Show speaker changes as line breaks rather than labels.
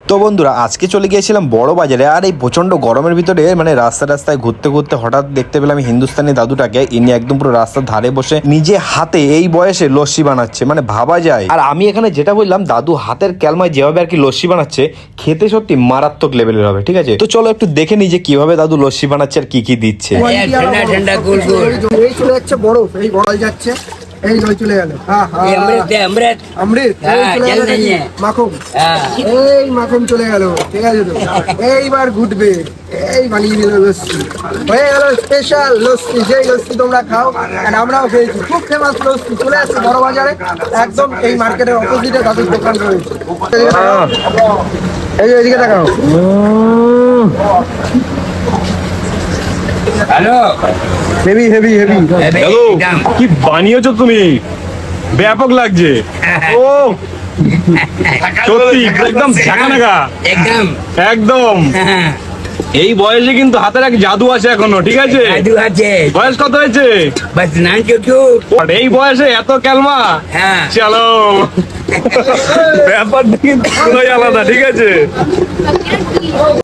তো বন্ধুরা আজকে চলে গিয়েছিলাম বড় বাজারে। আর এই প্রচন্ড গরমের ভিতরে মানে রাস্তায় ঘুরতে ঘুরতে হঠাৎ দেখতে পেলাম হিন্দুস্তানি দাদুটাকে। ইনি একদম পুরো রাস্তার ধারে বসে নিজে হাতে এই বয়সে লস্যি বানাচ্ছে, মানে ভাবা যায়। আর আমি এখানে যেটা বললাম, দাদু হাতের ক্যালমায় যেভাবে আর কি লস্যি বানাচ্ছে, খেতে সত্যি মারাত্মক লেভেলের হবে। ঠিক আছে, তো চলো একটু দেখে নিই যে কিভাবে দাদু লস্যি বানাচ্ছে আর কি কি দিচ্ছে।
ঠান্ডা গোল গোল
এই চলে যাচ্ছে বরফ, এই বড় যাচ্ছে, এই দই চলে গেল।
अमृत है अमृत
অমৃত এই
হ্যাঁ,
চলে
জল
গেল,
নেই
নাকি?
হ্যাঁ।
মাখন,
হ্যাঁ।
এই মাখন চলে গেল। ঠিক আছে, তো এইবার ঘুটবে, এই বানিয়ে দিল লস্যি। হয়ে গেল স্পেশাল লস্যি, যেই লস্যি তোমরা খাও আর আমরাও খেয়েছি। খুব ফেমাস লস্যি চলে আসছে বড় বাজারে, একদম এই মার্কেটের অপোজিটে দাদুর দোকান রয়েছে। এই যে এদিকে দেখাও।
Hello
heavy heavy heavy.
দাদু কি বানিয়েছো তুমি, ব্যাপক লাগছে। ও সত্যি একদম ঝাঁকানাকা,
एकदम
একদম। এই বয়সে কিন্তু হাতের এক জাদু আছে এখনো। ঠিক আছে,
जादू আছে
বয়স কত হয়েছে?
बस नान क्यों
আর এই বয়সে এত ক্যালমা,
हाँ
চলো। ব্যাপারটা কিন্তু পুরোই আলাদা। ঠিক আছে।